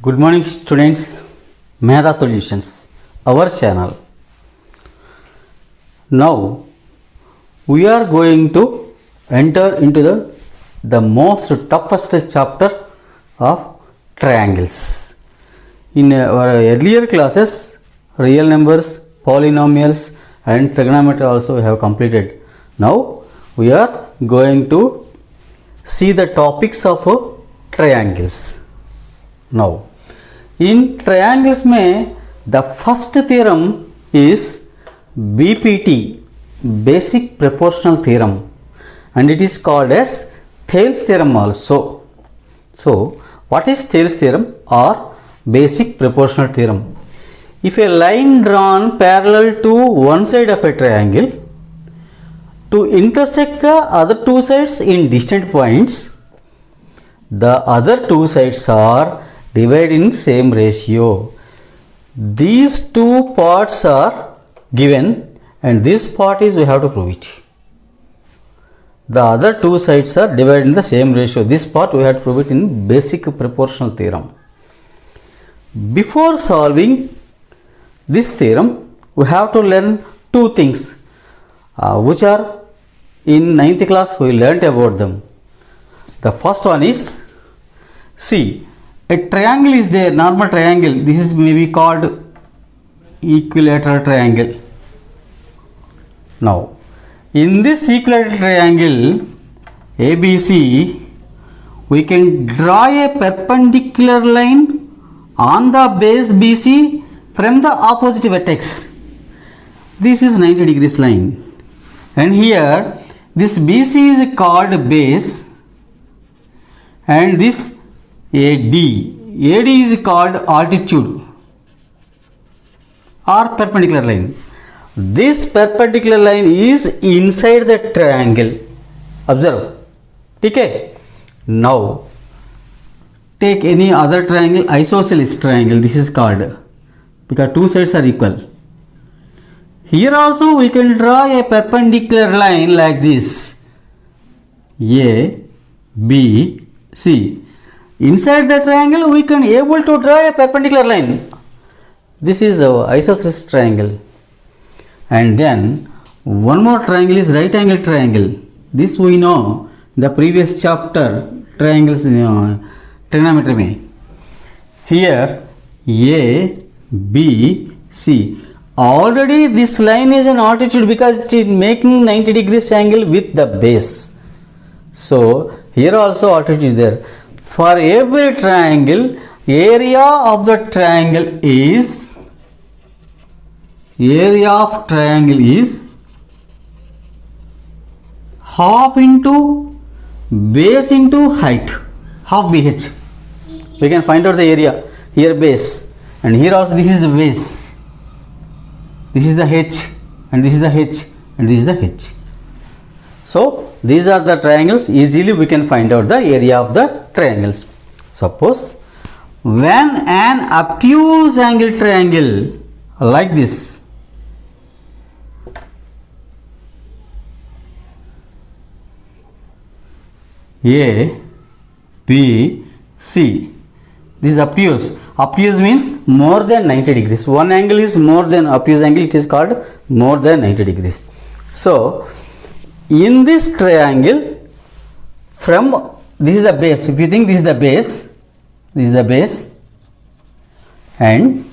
Good morning students, Mehta Solutions, our channel. Now we are going to enter into the most toughest chapter of triangles. In our earlier classes, real numbers, polynomials and trigonometry also we have completed. Now we are going to see the topics of triangles. Now in triangles में the first theorem is BPT, basic proportional theorem, and it is called as Thales theorem also. So what is Thales theorem or basic proportional theorem? If a line drawn parallel to one side of a triangle to intersect the other two sides in distant points, the other two sides are divided in same ratio. These two parts are given and this part is we have to prove it. The other two sides are divided in the same ratio. This part we have to prove it in basic proportional theorem. Before solving this theorem, we have to learn two things which are in 9th class we learnt about them. The first one is, see, a triangle is there, normal triangle. This is maybe called equilateral triangle. Now, in this equilateral triangle ABC, we can draw a perpendicular line on the base BC from the opposite vertex. This is 90 degrees line, and here this BC is called base and this AD is called altitude or perpendicular line. This perpendicular line is inside the triangle. Observe. Okay. Now take any other triangle, isosceles triangle. This is called, because two sides are equal. Here also we can draw a perpendicular line like this, A, B, C. Inside the triangle we can able to draw a perpendicular line. This is our isosceles triangle. And then one more triangle is right angle triangle. This we know the previous chapter, triangles trigonometry mein. Here A, B, C. Already this line is an altitude because it is making 90 degrees angle with the base. So here also altitude is there. For every triangle, area of the triangle is half into base into height, half BH. We can find out the area. Here base, and here also this is the base. This is the H, and this is the H, and this is the H. So these are the triangles. Easily we can find out the area of the triangles. Suppose when an obtuse angle triangle like this, A, B, C, this is obtuse. Obtuse means more than 90 degrees. One angle is more than obtuse angle, it is called more than 90 degrees. So in this triangle, from this is the base. If you think this is the base, and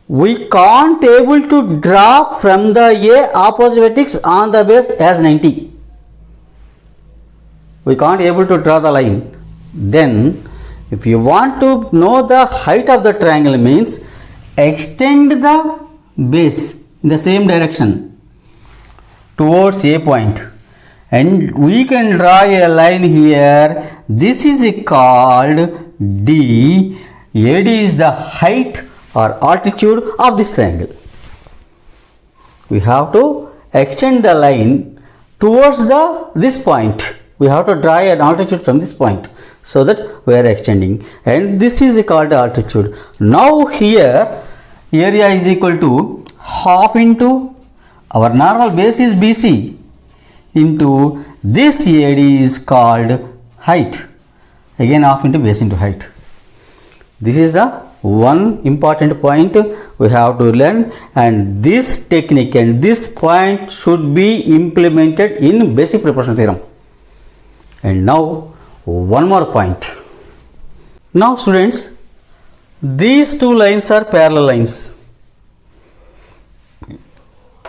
we can't able to draw from the A opposite vertex on the base as 90. We can't able to draw the line. Then if you want to know the height of the triangle, means extend the base in the same direction towards A point, and we can draw a line here. This is called D. AD is the height or altitude of this triangle. We have to extend the line towards this point. We have to draw an altitude from this point, so that we are extending, and this is called altitude. Now here area is equal to half into our normal base is BC into this AD is called height. Again half into base into height. This is the one important point we have to learn, and this technique and this point should be implemented in basic proportional theorem. And now one more point. Now students, these two lines are parallel lines.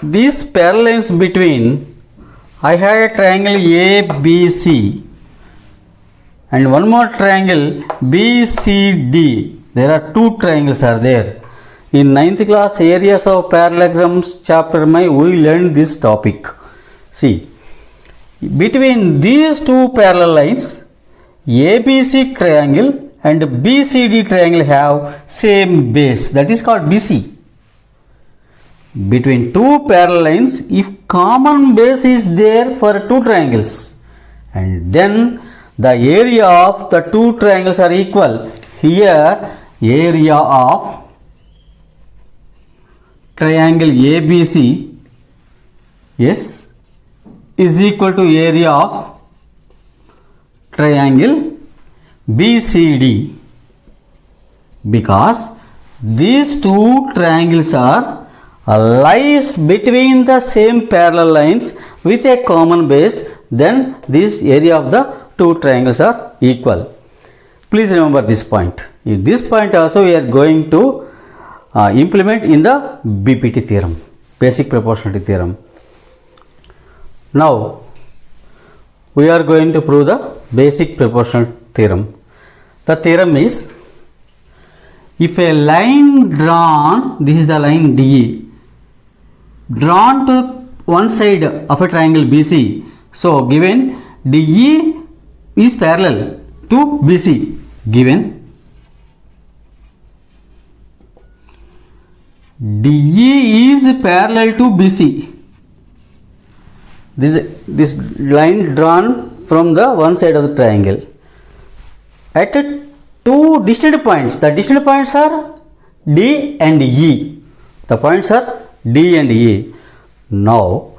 These parallel lines between, I had a triangle ABC and one more triangle BCD. There are two triangles are there. In 9th class areas of parallelograms chapter we learned this topic. See, between these two parallel lines, ABC triangle and BCD triangle have same base, that is called BC. Between two parallel lines, if common base is there for two triangles, and then the area of the two triangles are equal. Here area of triangle ABC, yes, is equal to area of triangle BCD, because these two triangles are lies between the same parallel lines with a common base, then this area of the two triangles are equal. Please remember this point. In this point also we are going to implement in the BPT theorem, basic proportionality theorem. Now we are going to prove the basic proportional theorem. The theorem is, if a line drawn, this is the line DE, drawn to one side of a triangle BC, so given DE is parallel to BC, given DE is parallel to BC, this line drawn from the one side of the triangle at two distant points. The distant points are D and E. The points are D and E. Now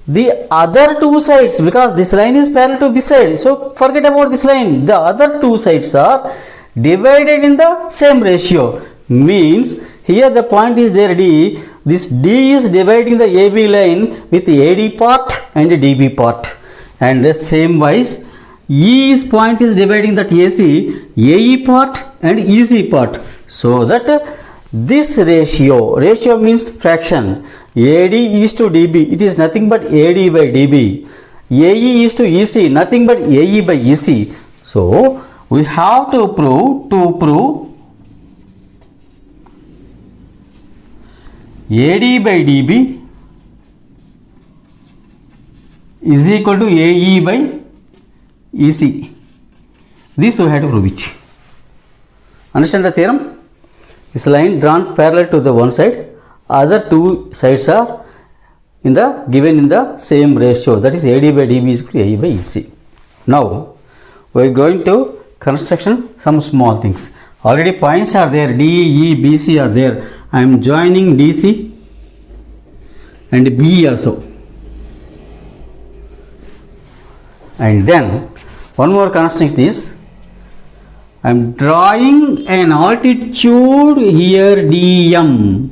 the other two sides, because this line is parallel to this side, so forget about this line. The other two sides are divided in the same ratio. Means here the point is there D. This D is dividing the AB line with AD part and DB part, and the same wise E's point is dividing that AC, AE part and EC part, so that this ratio means fraction. AD is to DB, it is nothing but AD by DB. AE is to EC, nothing but AE by EC. So we have to prove AD by DB is equal to AE by EC. This we have to prove it. Understand the theorem? This line drawn parallel to the one side, other two sides are given in the same ratio, that is AD by DB is equal to AE by EC. Now we are going to construction some small things. Already points are there, D, E, BC are there. I am joining DC and BE also. And then one more constraint is, I am drawing an altitude here DM.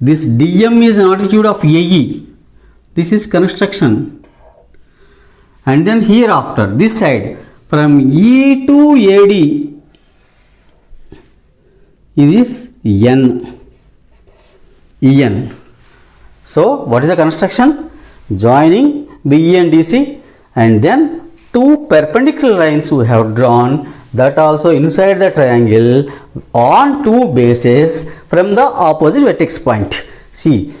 This DM is an altitude of AE. This is construction. And then hereafter, this side, from E to AD, it is N. En. So what is the construction? Joining BE and DC, and then two perpendicular lines we have drawn, that also inside the triangle on two bases from the opposite vertex point. See,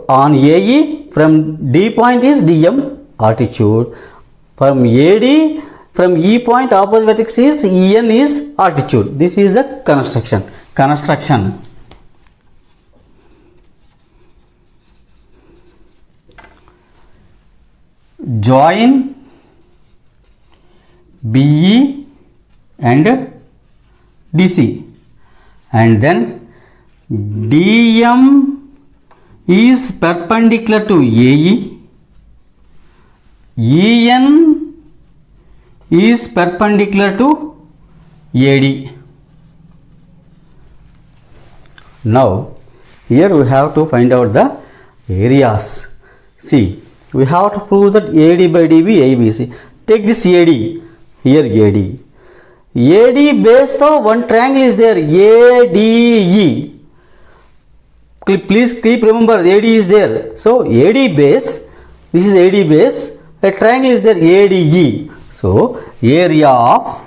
on AE from D point is DM altitude, from AD from E point opposite vertex is En is altitude. This is the construction. Join BE and DC, and then DM is perpendicular to AE, En is perpendicular to AD. Now here we have to find out the areas. See, we have to prove that AD by DB ABC. Take this AD, here AD. AD base though one triangle is there, ADE. Please keep remember AD is there. So AD base, this is AD base, a triangle is there, ADE. So area of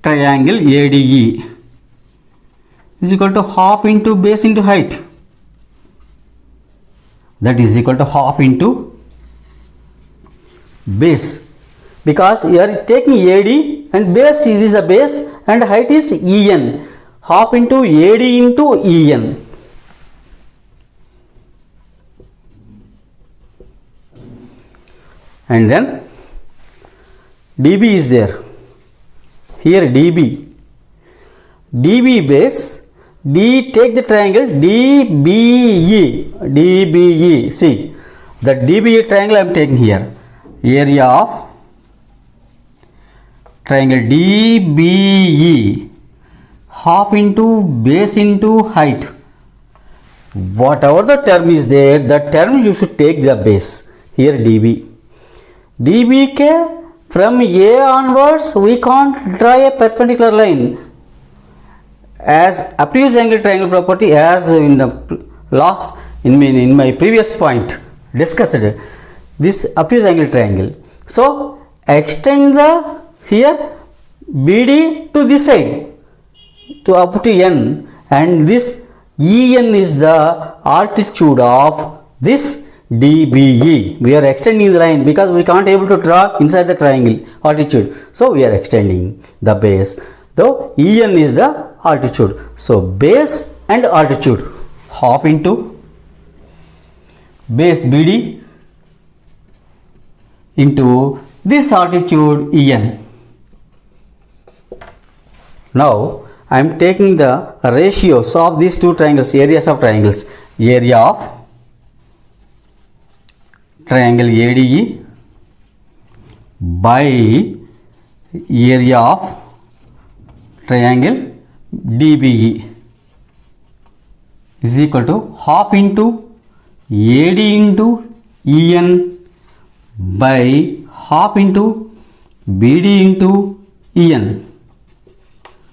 triangle ADE is equal to half into base into height. That is equal to half into base, because you are taking AD and base is the base and height is EN. Half into AD into EN. And then DB is there. Here DB. DB base. D, take the triangle DBE. DBE. See, the DBE triangle I am taking here. Area of triangle DBE. Half into base into height. Whatever the term is there, that term you should take the base. Here DB. DBK from A onwards we can't draw a perpendicular line. As obtuse angle triangle property, as in the last in my previous point discussed, this obtuse angle triangle. So extend the here BD to this side to up to N, and this EN is the altitude of this DBE. We are extending the line because we can't able to draw inside the triangle altitude. So we are extending the base. Though EN is the altitude. So base and altitude, half into base BD into this altitude EN. Now I am taking the ratios of these two triangles, areas of triangles. Area of triangle ADE by area of triangle DBE is equal to half into AD into EN by half into BD into EN.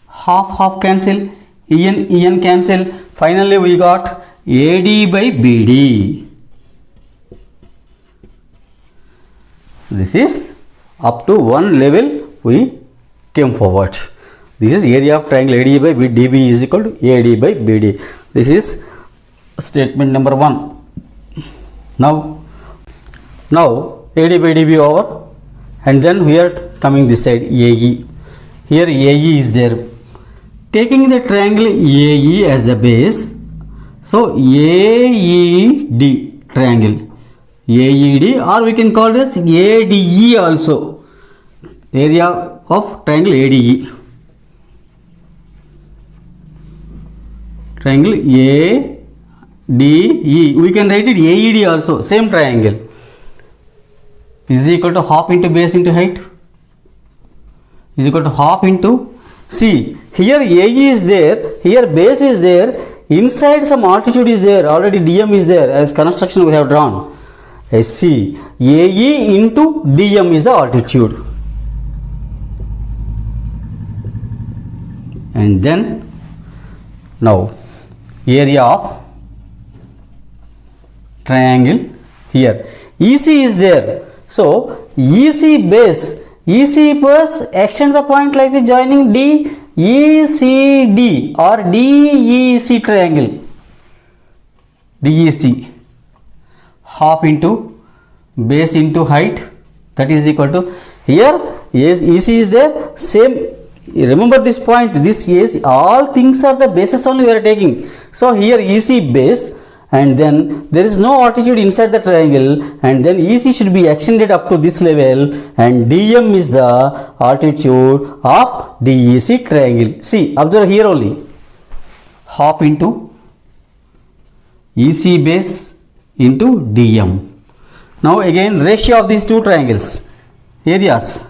Half cancel, EN cancel. Finally we got AD by BD. This is up to one level we came forward. This is area of triangle AD by DB is equal to AD by BD. This is statement number 1. Now AD by DB over, and then we are coming this side AE. Here AE is there. Taking the triangle AE as the base, so AED triangle. AED, or we can call this ADE also, area of triangle ADE. Triangle ADE, we can write it AED also, same triangle, is equal to half into base into height, is equal to half into, see here AE is there, here base is there, inside some altitude is there, already DM is there, as construction we have drawn. See, AE into DM is the altitude, and then now area of triangle here EC is there. So EC base extend the point like the joining DECD or DEC triangle. DEC half into base into height, that is equal to, here EC is there, same, remember this point, this is all things are the bases only we are taking. So here EC base, and then there is no altitude inside the triangle, and then EC should be extended up to this level, and DM is the altitude of DEC triangle. See, observe here only, half into EC base into DM. Now again ratio of these two triangles, areas,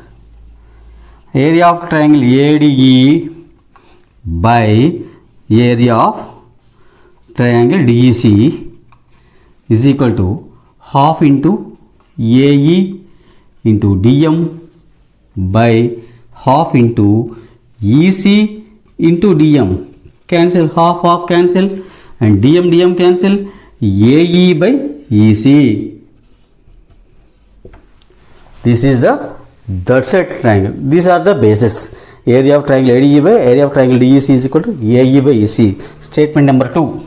area of triangle ADE by area of triangle DEC is equal to half into AE into DM by half into EC into DM. Cancel, half cancel, and DM cancel, AE by EC. This is that's a triangle. These are the bases. Area of triangle ADE by area of triangle DEC is equal to AE by EC. Statement number 2.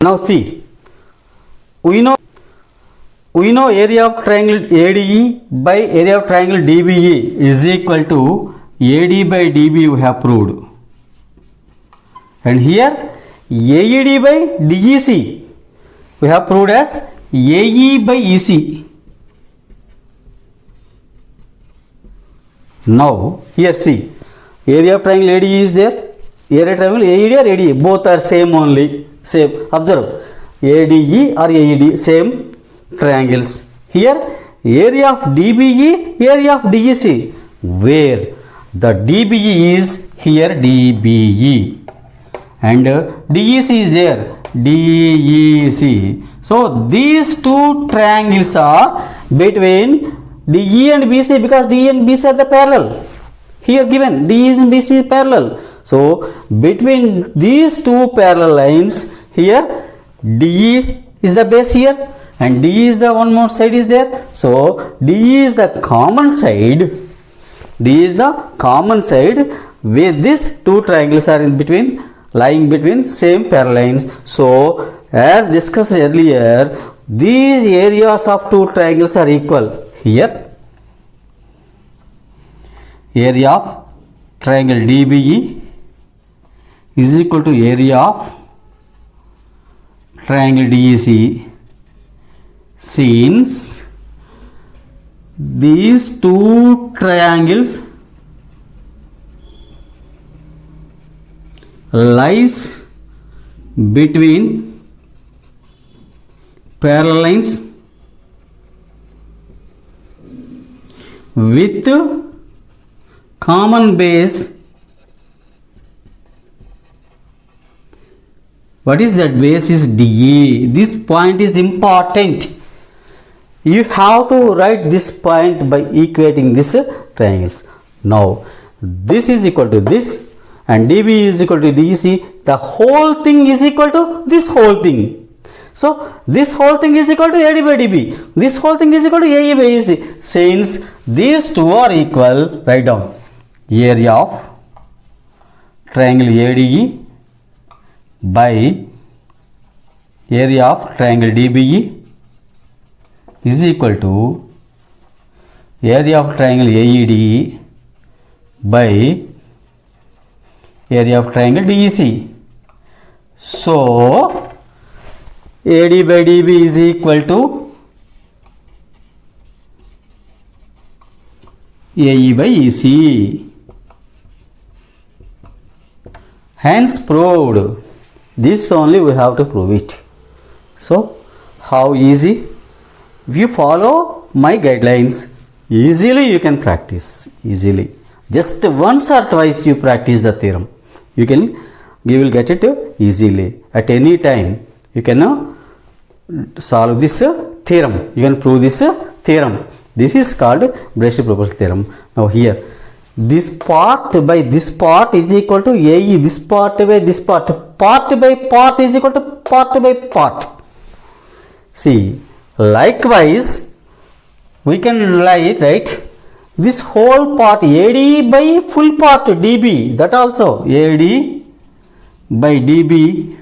Now see, we know area of triangle ADE by area of triangle DBE is equal to AD by DB we have proved. And here AED by DEC we have proved as AE by EC. Now here see, area of triangle ADE is there, area of triangle AED or ADE, both are same only, same. Observe, ADE or AED, same triangles. Here area of DBE, area of DEC, where the DBE is here DBE and DEC is there DEC. So these two triangles are between DE and BC, because DE and BC are the parallel. Here given DE and BC is parallel. So between these two parallel lines, here DE is the base here and DE is the one more side is there. So DE is the common side. DE is the common side where these two triangles are in between, lying between same parallel lines. So as discussed earlier, these areas of two triangles are equal. Here area of triangle DBE is equal to area of triangle DEC, since these two triangles lies between parallel lines with common base. What is that base? Is DE. This point is important. You have to write this point by equating these triangles. Now this is equal to this and DB is equal to DEC. The whole thing is equal to this whole thing. So this whole thing is equal to AD by DB. This whole thing is equal to AE by EC. Since these two are equal, write down area of triangle ADE by area of triangle DBE is equal to area of triangle AED by area of triangle DEC. So AD by DB is equal to AE by EC. Hence proved. This only we have to prove it. So how easy? If you follow my guidelines, easily you can practice. Easily, just once or twice you practice the theorem, you will get it easily. At any time you can solve this theorem. You can prove this theorem. This is called Bresci proportional theorem. Now here, this part by this part is equal to AE. This part by this part. Part by part is equal to part by part. See, likewise, we can write this whole part AD by full part DB. That also AD by DB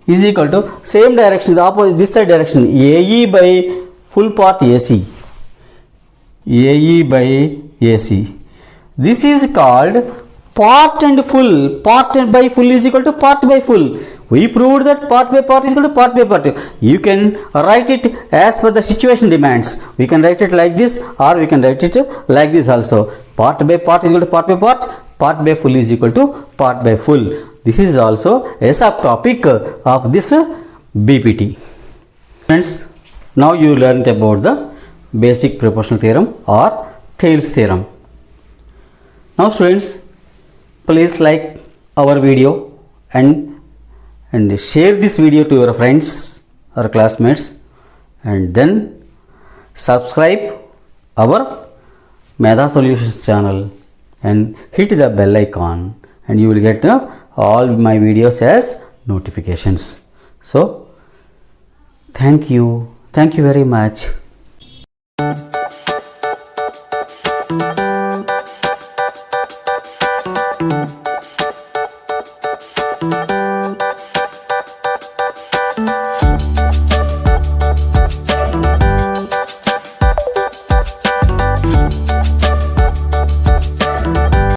is equal to same direction, the opposite, this side direction, AE by full part AC. AE by AC. This is called part and full. Part and by full is equal to part by full. We proved that part by part is equal to part by part. You can write it as per the situation demands. We can write it like this, or we can write it like this also. Part by part is equal to part by part. Part by full is equal to part by full. This is also a subtopic of this BPT. Friends, now you learned about the basic proportional theorem or Thales theorem. Now students, please like our video and share this video to your friends or classmates, and then subscribe our Medha Solutions channel and hit the bell icon, and you will get all my videos as notifications. So thank you very much.